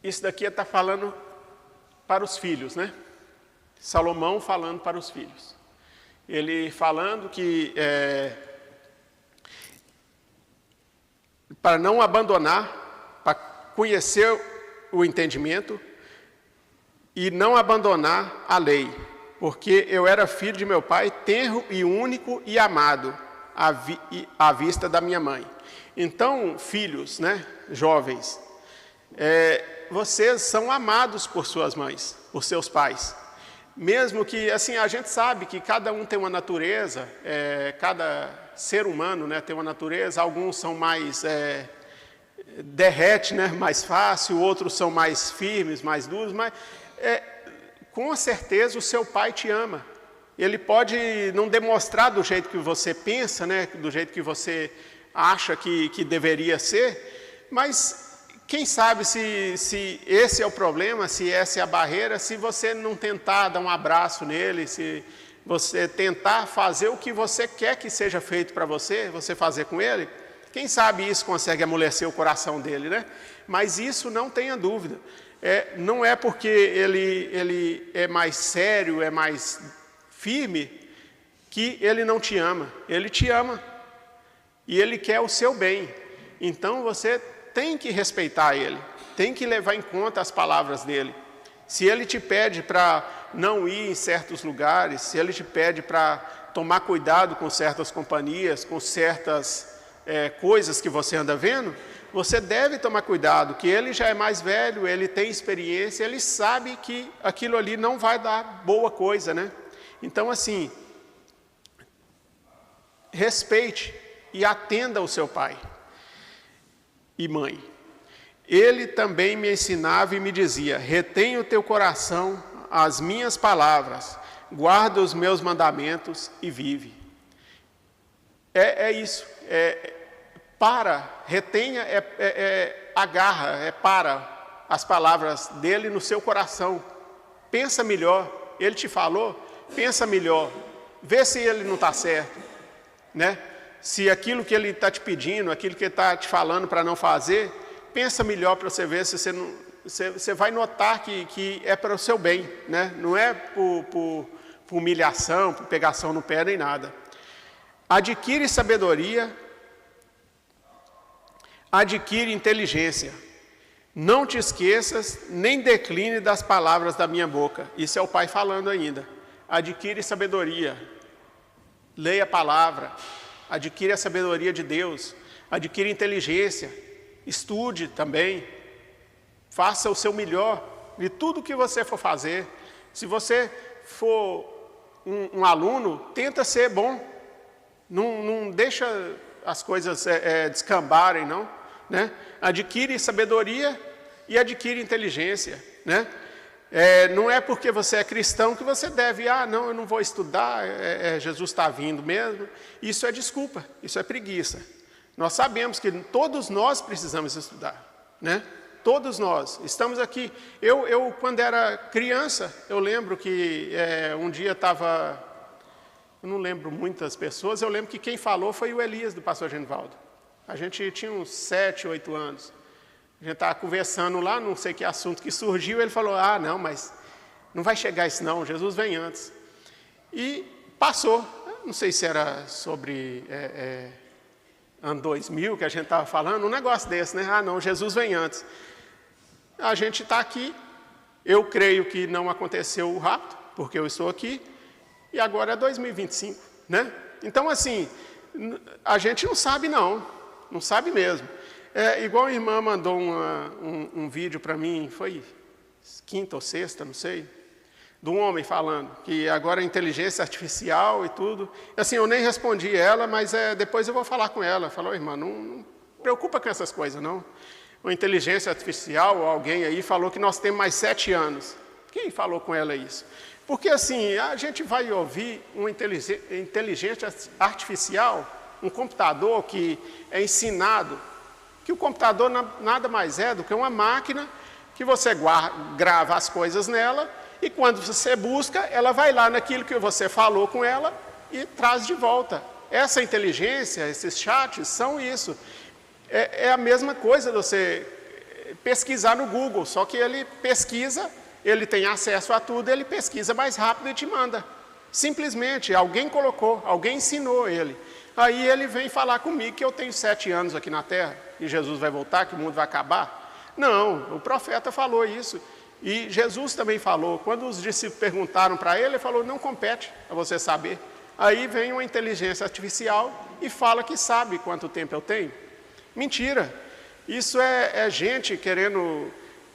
Speaker 1: isso daqui está falando para os filhos, né? Salomão falando para os filhos. Ele falando que para não abandonar, para conhecer o entendimento e não abandonar a lei, porque eu era filho de meu pai, tenro e único e amado à vista da minha mãe. Então, filhos, né, jovens, vocês são amados por suas mães, por seus pais. Mesmo que, assim, a gente sabe que cada um tem uma natureza, cada ser humano, né, tem uma natureza, alguns são mais, derrete, né, mais fácil, outros são mais firmes, mais duros, mas com certeza o seu pai te ama. Ele pode não demonstrar do jeito que você pensa, né, do jeito que você acha que deveria ser, mas quem sabe se esse é o problema, se essa é a barreira, se você não tentar dar um abraço nele, se você tentar fazer o que você quer que seja feito para você fazer com ele, quem sabe isso consegue amolecer o coração dele, né? Mas isso não tenha dúvida. Não é porque ele é mais sério, é mais firme, que ele não te ama. Ele te ama. E ele quer o seu bem. Então você tem que respeitar ele. Tem que levar em conta as palavras dele. Se ele te pede para não ir em certos lugares, se ele te pede para tomar cuidado com certas companhias, com certas coisas que você anda vendo, você deve tomar cuidado, que ele já é mais velho, ele tem experiência, ele sabe que aquilo ali não vai dar boa coisa, né? Então, assim, respeite e atenda ao seu pai e mãe. Ele também me ensinava e me dizia: retenha o teu coração as minhas palavras, guarda os meus mandamentos e vive. Isso. Retenha, agarra, para as palavras dele no seu coração. Pensa melhor. Ele te falou, pensa melhor. Vê se ele não está certo, né? Se aquilo que ele está te pedindo, aquilo que ele está te falando para não fazer, pensa melhor para você ver se você vai notar que é para o seu bem, né? Não é por humilhação, por pegação no pé, nem nada. Adquire sabedoria, adquire inteligência. Não te esqueças, nem decline das palavras da minha boca. Isso é o pai falando ainda. Adquire sabedoria. Leia a palavra. Adquire a sabedoria de Deus. Adquire inteligência. Estude também. Faça o seu melhor. E tudo que você for fazer. Se você for um aluno, tenta ser bom. Não deixa as coisas descambarem, não. Né? Adquire sabedoria e adquire inteligência, né? Não é porque você é cristão que você deve, não, eu não vou estudar, Jesus está vindo mesmo. Isso é desculpa, isso é preguiça. Nós sabemos que todos nós precisamos estudar, né? Todos nós, estamos aqui. Eu quando era criança, eu lembro que um dia estava, eu não lembro muitas pessoas, eu lembro que quem falou foi o Elias do pastor Genivaldo. A gente tinha uns 7, 8 anos. A gente estava conversando lá, não sei que assunto que surgiu, ele falou: não, mas não vai chegar isso não, Jesus vem antes. E passou, não sei se era sobre ano 2000 que a gente estava falando, um negócio desse, né? Não, Jesus vem antes. A gente está aqui, eu creio que não aconteceu o rapto, porque eu estou aqui, e agora é 2025, né? Então, assim, a gente não sabe não. Não sabe mesmo. Igual a irmã mandou um vídeo para mim, foi quinta ou sexta, não sei, de um homem falando que agora é inteligência artificial e tudo. Assim, eu nem respondi ela, mas depois eu vou falar com ela. Falou: irmã, não preocupa com essas coisas, não. Uma inteligência artificial, alguém aí falou que nós temos mais 7 anos. Quem falou com ela isso? Porque assim, a gente vai ouvir uma inteligência artificial um computador que é ensinado, que o computador nada mais é do que uma máquina que você grava as coisas nela e quando você busca, ela vai lá naquilo que você falou com ela e traz de volta. Essa inteligência, esses chats são isso. É a mesma coisa de você pesquisar no Google, só que ele pesquisa, ele tem acesso a tudo, ele pesquisa mais rápido e te manda. Simplesmente, alguém colocou, alguém ensinou ele. Aí ele vem falar comigo que eu tenho 7 anos aqui na Terra e Jesus vai voltar, que o mundo vai acabar. Não, o profeta falou isso. E Jesus também falou. Quando os discípulos perguntaram para ele, ele falou, não compete a você saber. Aí vem uma inteligência artificial e fala que sabe quanto tempo eu tenho. Mentira. Isso é gente querendo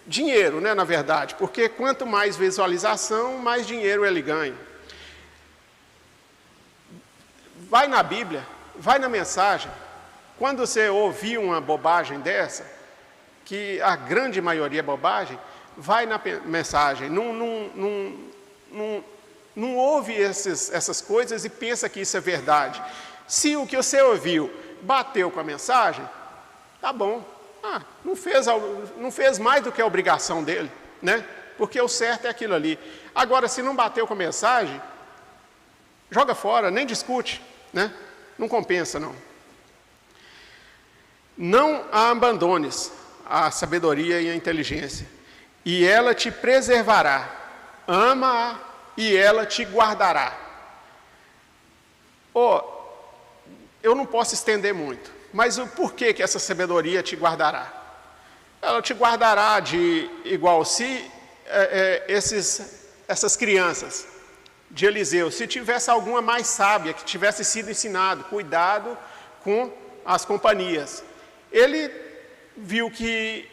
Speaker 1: dinheiro, né, na verdade. Porque quanto mais visualização, mais dinheiro ele ganha. Vai na Bíblia, vai na mensagem. Quando você ouvir uma bobagem dessa, que a grande maioria é bobagem, vai na mensagem. Não ouve essas coisas e pensa que isso é verdade. Se o que você ouviu bateu com a mensagem, tá bom. Não fez mais do que a obrigação dele, né? Porque o certo é aquilo ali. Agora, se não bateu com a mensagem, joga fora, nem discute, né? Não compensa, não. Não a abandones, a sabedoria e a inteligência, e ela te preservará. Ama-a e ela te guardará. Eu não posso estender muito, mas o porquê que essa sabedoria te guardará? Ela te guardará de igual se essas crianças de Eliseu, se tivesse alguma mais sábia, que tivesse sido ensinado, cuidado com as companhias. Ele viu que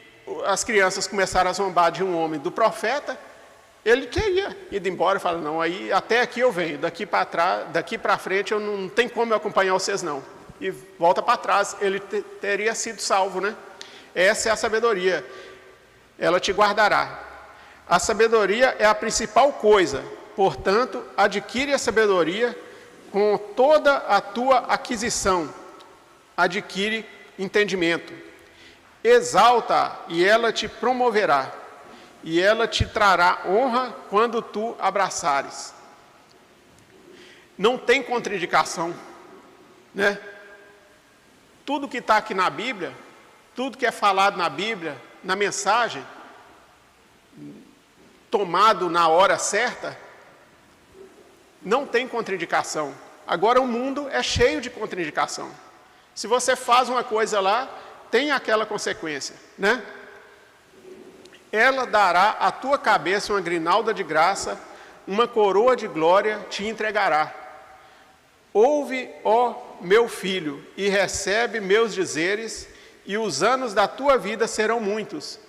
Speaker 1: as crianças começaram a zombar de um homem, do profeta, ele teria ido embora e falado, não, aí até aqui eu venho, daqui para trás, daqui para frente eu não tem como eu acompanhar vocês não. E volta para trás, ele teria sido salvo, né? Essa é a sabedoria, ela te guardará. A sabedoria é a principal coisa, portanto, adquire a sabedoria com toda a tua aquisição, adquire entendimento. Exalta e ela te promoverá, e ela te trará honra quando tu abraçares. Não tem contraindicação, né? Tudo que está aqui na Bíblia, tudo que é falado na Bíblia, na mensagem, tomado na hora certa, não tem contraindicação. Agora o mundo é cheio de contraindicação. Se você faz uma coisa lá, tem aquela consequência, né? Ela dará à tua cabeça uma grinalda de graça, uma coroa de glória te entregará. Ouve, ó meu filho, e recebe meus dizeres, e os anos da tua vida serão muitos.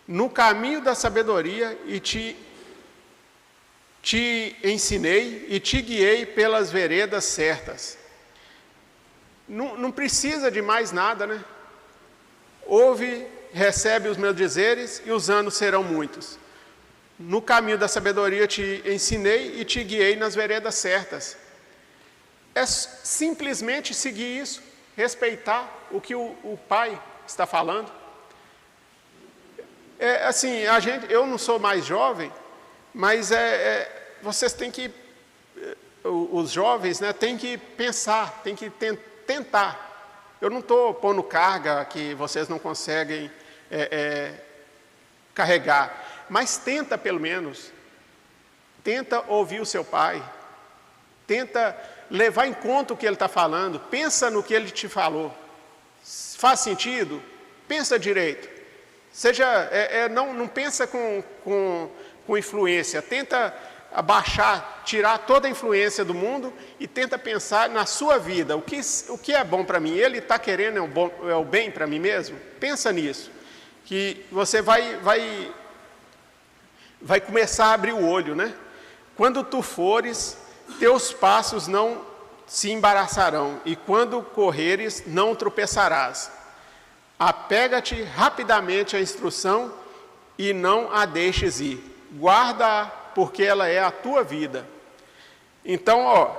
Speaker 1: No caminho da sabedoria e te ensinei e te guiei pelas veredas certas. Não precisa de mais nada, né? Ouve, recebe os meus dizeres e os anos serão muitos. No caminho da sabedoria te ensinei e te guiei nas veredas certas. É simplesmente seguir isso, respeitar o que o Pai está falando. Assim, eu não sou mais jovem, mas vocês têm que, os jovens, né, têm que pensar, têm que tentar. Eu não estou pondo carga que vocês não conseguem carregar, mas tenta pelo menos. Tenta ouvir o seu pai, tenta levar em conta o que ele está falando, pensa no que ele te falou. Faz sentido? Pensa direito. Não pensa com influência, tenta abaixar, tirar toda a influência do mundo e tenta pensar na sua vida, o que é bom para mim, ele está querendo é o bem para mim mesmo? Pensa nisso, que você vai começar a abrir o olho, né? Quando tu fores, teus passos não se embaraçarão, e quando correres, não tropeçarás. Apega-te rapidamente à instrução e não a deixes ir. Guarda-a, porque ela é a tua vida. Então,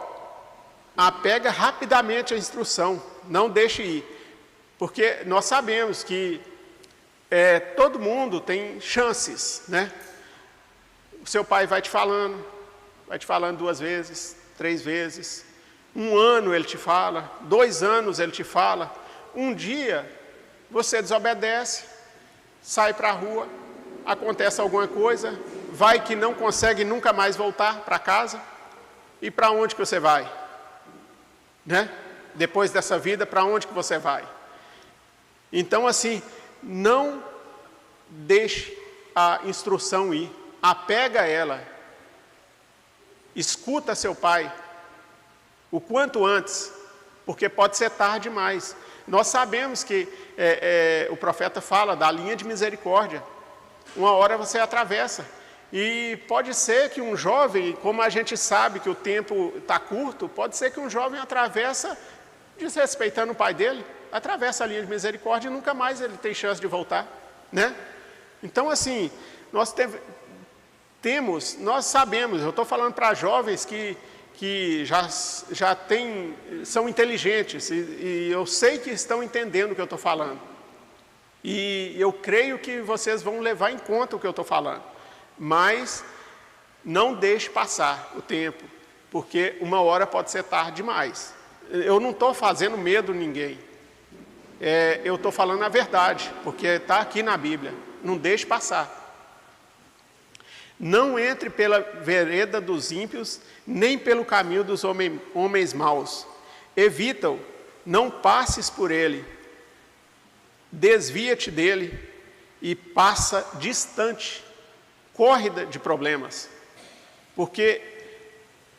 Speaker 1: apega rapidamente a instrução, não deixe ir. Porque nós sabemos que todo mundo tem chances, né? O seu pai vai te falando 2 vezes, 3 vezes, 1 ano ele te fala, 2 anos ele te fala, um dia você desobedece, sai para a rua, acontece alguma coisa, vai que não consegue nunca mais voltar para casa, e para onde que você vai? Né? Depois dessa vida, para onde que você vai? Então, assim, não deixe a instrução ir, apega a ela, escuta seu pai o quanto antes, porque pode ser tarde demais. Nós sabemos que o profeta fala da linha de misericórdia, uma hora você atravessa, e pode ser que um jovem, como a gente sabe que o tempo está curto, pode ser que um jovem atravessa, desrespeitando o pai dele, atravessa a linha de misericórdia e nunca mais ele tem chance de voltar, né? Então, assim, nós sabemos, eu estou falando para jovens que já são inteligentes, e eu sei que estão entendendo o que eu estou falando. E eu creio que vocês vão levar em conta o que eu estou falando. Mas não deixe passar o tempo, porque uma hora pode ser tarde demais. Eu não estou fazendo medo a ninguém. Eu estou falando a verdade, porque está aqui na Bíblia. Não deixe passar. Não entre pela vereda dos ímpios, nem pelo caminho dos homens maus. Evita-o, não passes por ele. Desvia-te dele e passa distante. Corre de problemas. Porque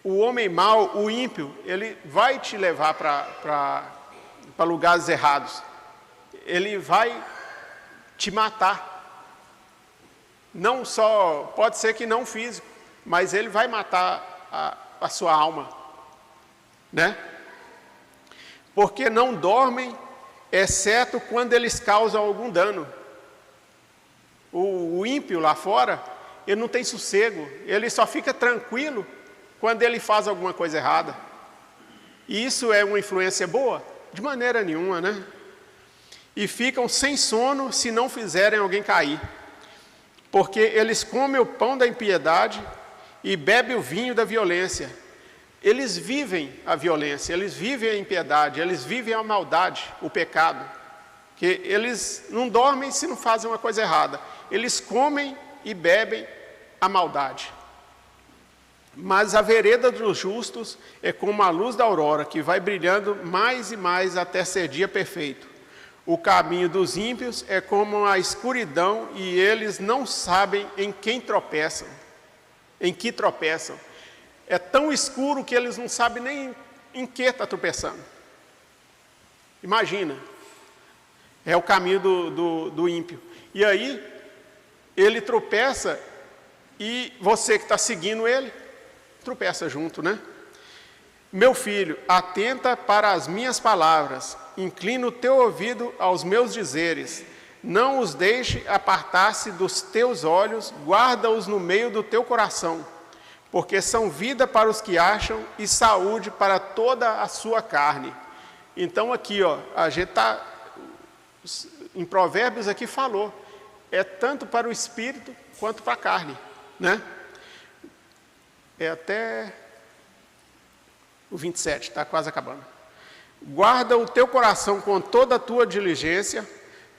Speaker 1: o homem mau, o ímpio, ele vai te levar para lugares errados. Ele vai te matar. Não só, pode ser que não físico, mas ele vai matar a sua alma, né? Porque não dormem, exceto quando eles causam algum dano. O ímpio lá fora, ele não tem sossego, ele só fica tranquilo quando ele faz alguma coisa errada. E isso é uma influência boa? De maneira nenhuma, né? E ficam sem sono se não fizerem alguém cair. Porque eles comem o pão da impiedade e bebem o vinho da violência. Eles vivem a violência, eles vivem a impiedade, eles vivem a maldade, o pecado. Que eles não dormem se não fazem uma coisa errada. Eles comem e bebem a maldade. Mas a vereda dos justos é como a luz da aurora, que vai brilhando mais e mais até ser dia perfeito. O caminho dos ímpios é como a escuridão, e eles não sabem em que tropeçam. É tão escuro que eles não sabem nem em que está tropeçando. Imagina. É o caminho do ímpio. E aí, ele tropeça, e você que está seguindo ele, tropeça junto, né? Meu filho, atenta para as minhas palavras, inclina o teu ouvido aos meus dizeres, não os deixe apartar-se dos teus olhos, guarda-os no meio do teu coração, porque são vida para os que acham e saúde para toda a sua carne. Então aqui, a gente está, em Provérbios aqui falou, é tanto para o espírito quanto para a carne, né? É até o 27, está quase acabando. Guarda o teu coração com toda a tua diligência,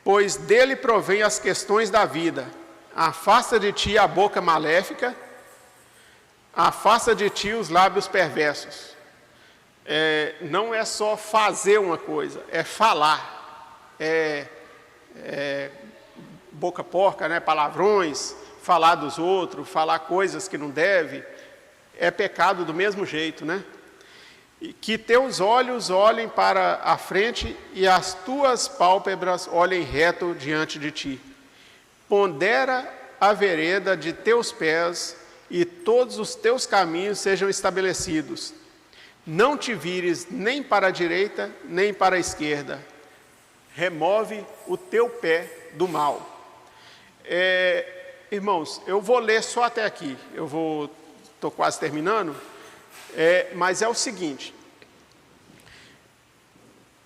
Speaker 1: pois dele provém as questões da vida. Afasta de ti a boca maléfica, afasta de ti os lábios perversos. Não é só fazer uma coisa, é falar. Boca porca, né? Palavrões, falar dos outros, falar coisas que não deve, é pecado do mesmo jeito, né? E que teus olhos olhem para a frente e as tuas pálpebras olhem reto diante de ti. Pondera a vereda de teus pés e todos os teus caminhos sejam estabelecidos. Não te vires nem para a direita, nem para a esquerda. Remove o teu pé do mal. Irmãos, eu vou ler só até aqui. Estou quase terminando. Mas é o seguinte.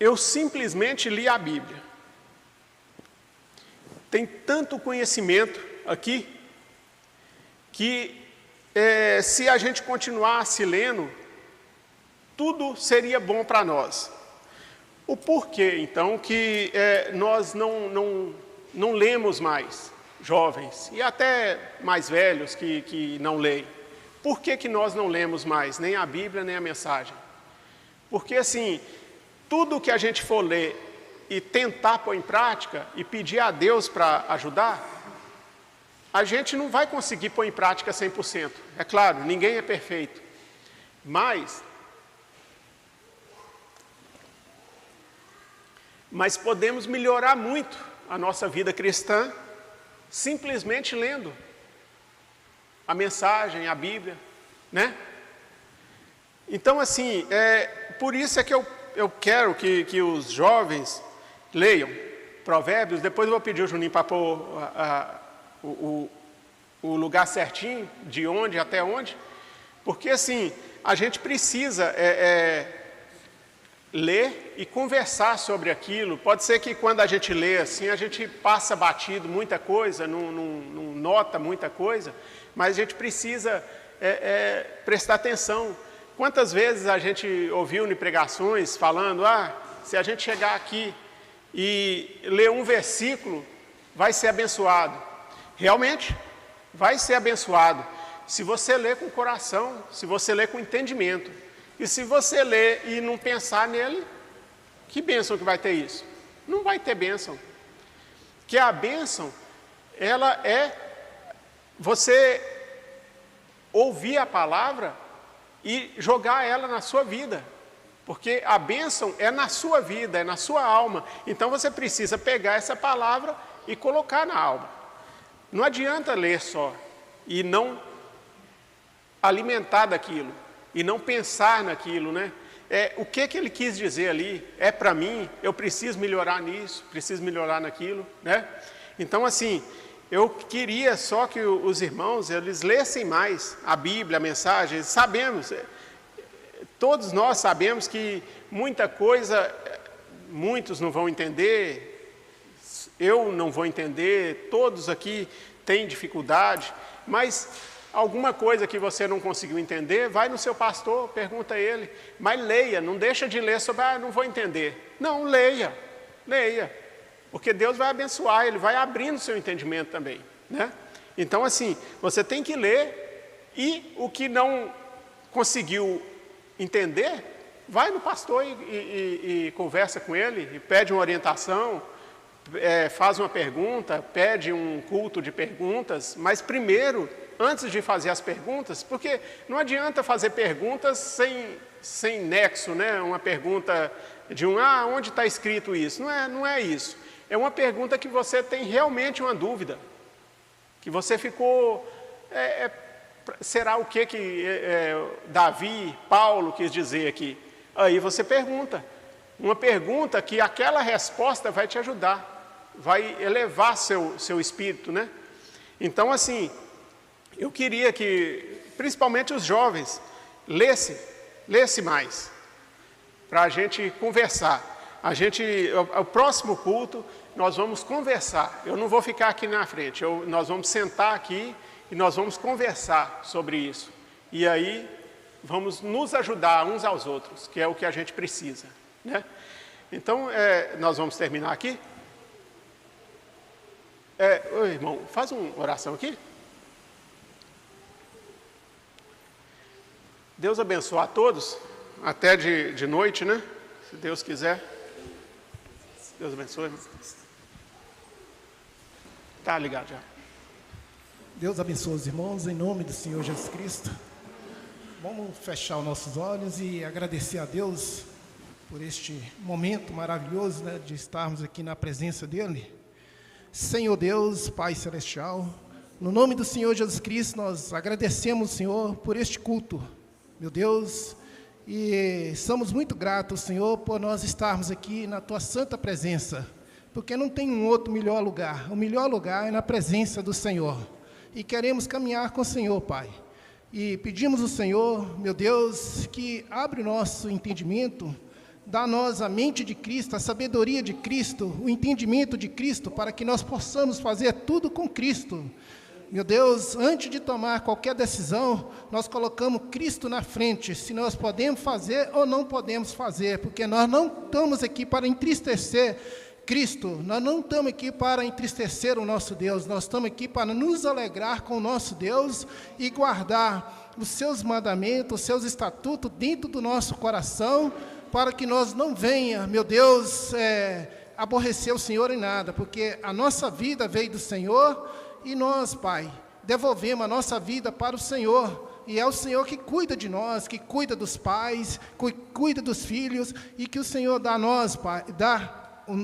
Speaker 1: eu simplesmente li a Bíblia. Tem tanto conhecimento aqui, que se a gente continuasse lendo, tudo seria bom para nós. O porquê, então, que nós não lemos mais, jovens, e até mais velhos que não leem? Por que nós não lemos mais, nem a Bíblia, nem a mensagem? Porque, assim, tudo que a gente for ler e tentar pôr em prática e pedir a Deus para ajudar, a gente não vai conseguir pôr em prática 100%. É claro, ninguém é perfeito. Mas podemos melhorar muito a nossa vida cristã simplesmente lendo a mensagem, a Bíblia, né? Então, assim, por isso é que eu quero que os jovens leiam Provérbios. Depois eu vou pedir o Juninho para pôr o lugar certinho, de onde até onde, porque, assim, a gente precisa ler e conversar sobre aquilo. Pode ser que quando a gente lê assim, a gente passa batido muita coisa, não nota muita coisa, mas a gente precisa prestar atenção. Quantas vezes a gente ouviu em pregações falando, se a gente chegar aqui e ler um versículo, vai ser abençoado. Realmente, vai ser abençoado, se você ler com o coração, se você ler com entendimento. E se você ler e não pensar nele, que bênção que vai ter isso? Não vai ter bênção. Que a bênção, ela é você ouvir a palavra e jogar ela na sua vida. Porque a bênção é na sua vida, é na sua alma. Então você precisa pegar essa palavra e colocar na alma. Não adianta ler só e não alimentar daquilo. E não pensar naquilo, né? O que ele quis dizer ali? É para mim, eu preciso melhorar nisso, preciso melhorar naquilo, né? Então, assim, eu queria só que os irmãos, eles lessem mais a Bíblia, a mensagem. Sabemos, todos nós sabemos que muita coisa, muitos não vão entender, eu não vou entender, todos aqui têm dificuldade, mas alguma coisa que você não conseguiu entender, vai no seu pastor, pergunta a ele, mas leia, não deixa de ler sobre, não vou entender. Não, leia, porque Deus vai abençoar, Ele vai abrindo o seu entendimento também, né? Então, assim, você tem que ler, e o que não conseguiu entender, vai no pastor e conversa com ele, e pede uma orientação, faz uma pergunta, pede um culto de perguntas, mas primeiro, antes de fazer as perguntas, porque não adianta fazer perguntas sem nexo, né? Uma pergunta de onde está escrito isso? Não é isso. É uma pergunta que você tem realmente uma dúvida, que você ficou, será o que Davi, Paulo quis dizer aqui? Aí você pergunta, uma pergunta que aquela resposta vai te ajudar, vai elevar seu espírito, né? Então, assim, eu queria que, principalmente os jovens, lesse mais, para a gente conversar. O próximo culto, nós vamos conversar. Eu não vou ficar aqui na frente, nós vamos sentar aqui e nós vamos conversar sobre isso. E aí, vamos nos ajudar uns aos outros, que é o que a gente precisa, né? Então, nós vamos terminar aqui. Oi, irmão, faz uma oração aqui. Deus abençoe a todos, até de noite, né? Se Deus quiser. Deus abençoe, irmão. Tá ligado já.
Speaker 2: Deus abençoe os irmãos, em nome do Senhor Jesus Cristo. Vamos fechar os nossos olhos e agradecer a Deus por este momento maravilhoso, né, de estarmos aqui na presença dEle. Senhor Deus, Pai Celestial, no nome do Senhor Jesus Cristo, nós agradecemos, Senhor, por este culto, meu Deus, e somos muito gratos, Senhor, por nós estarmos aqui na Tua santa presença, porque não tem um outro melhor lugar. O melhor lugar é na presença do Senhor, e queremos caminhar com o Senhor, Pai, e pedimos ao Senhor, meu Deus, que abre o nosso entendimento dá a nós a mente de Cristo, a sabedoria de Cristo, o entendimento de Cristo, para que nós possamos fazer tudo com Cristo. Meu Deus, antes de tomar qualquer decisão, nós colocamos Cristo na frente, se nós podemos fazer ou não podemos fazer, porque nós não estamos aqui para entristecer Cristo, nós não estamos aqui para entristecer o nosso Deus, nós estamos aqui para nos alegrar com o nosso Deus e guardar os seus mandamentos, os seus estatutos dentro do nosso coração, para que nós não venha, meu Deus, aborrecer o Senhor em nada, porque a nossa vida veio do Senhor e nós, Pai, devolvemos a nossa vida para o Senhor. E é o Senhor que cuida de nós, que cuida dos pais, que cuida dos filhos, e que o Senhor dá a nós, Pai,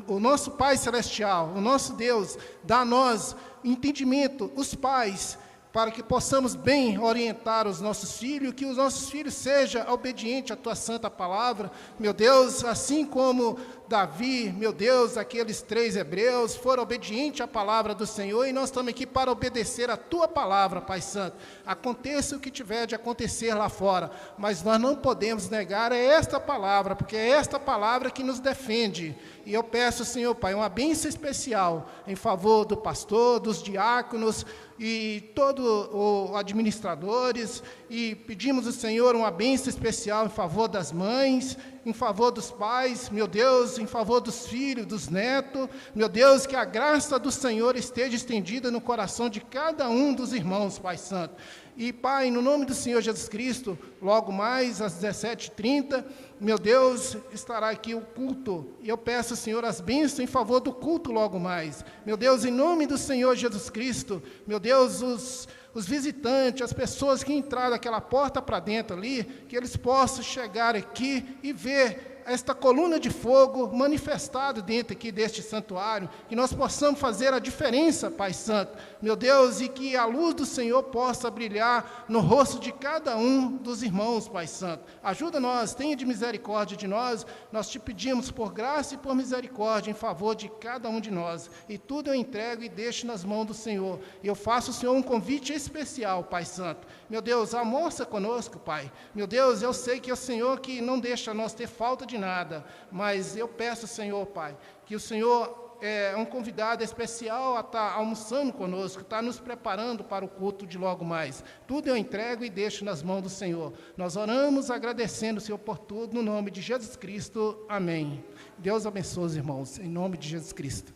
Speaker 2: o nosso Pai Celestial, o nosso Deus, dá a nós entendimento, os pais, para que possamos bem orientar os nossos filhos, que os nossos filhos sejam obedientes à Tua santa palavra, meu Deus, assim como Davi, meu Deus, aqueles 3 hebreus, foram obedientes à palavra do Senhor, e nós estamos aqui para obedecer a Tua palavra, Pai Santo. Aconteça o que tiver de acontecer lá fora, mas nós não podemos negar esta palavra, porque é esta palavra que nos defende. E eu peço, Senhor, Pai, uma bênção especial em favor do pastor, dos diáconos, e todos os administradores, e pedimos ao Senhor uma bênção especial em favor das mães, em favor dos pais, meu Deus, em favor dos filhos, dos netos, meu Deus, que a graça do Senhor esteja estendida no coração de cada um dos irmãos, Pai Santo. E, Pai, no nome do Senhor Jesus Cristo, logo mais às 17h30, meu Deus, estará aqui o culto, e eu peço, Senhor, as bênçãos em favor do culto logo mais. Meu Deus, em nome do Senhor Jesus Cristo, meu Deus, os visitantes, as pessoas que entraram daquela porta para dentro ali, que eles possam chegar aqui e ver esta coluna de fogo manifestada dentro aqui deste santuário, que nós possamos fazer a diferença, Pai Santo, meu Deus, e que a luz do Senhor possa brilhar no rosto de cada um dos irmãos, Pai Santo. Ajuda nós, tenha de misericórdia de nós te pedimos por graça e por misericórdia em favor de cada um de nós, e tudo eu entrego e deixo nas mãos do Senhor. E eu faço, Senhor, um convite especial, Pai Santo. Meu Deus, almoça conosco, Pai. Meu Deus, eu sei que é o Senhor que não deixa nós ter falta de nada, mas eu peço, Senhor, Pai, que o Senhor é um convidado especial a estar almoçando conosco, está nos preparando para o culto de logo mais. Tudo eu entrego e deixo nas mãos do Senhor. Nós oramos agradecendo o Senhor por tudo, no nome de Jesus Cristo. Amém. Deus abençoe os irmãos, em nome de Jesus Cristo.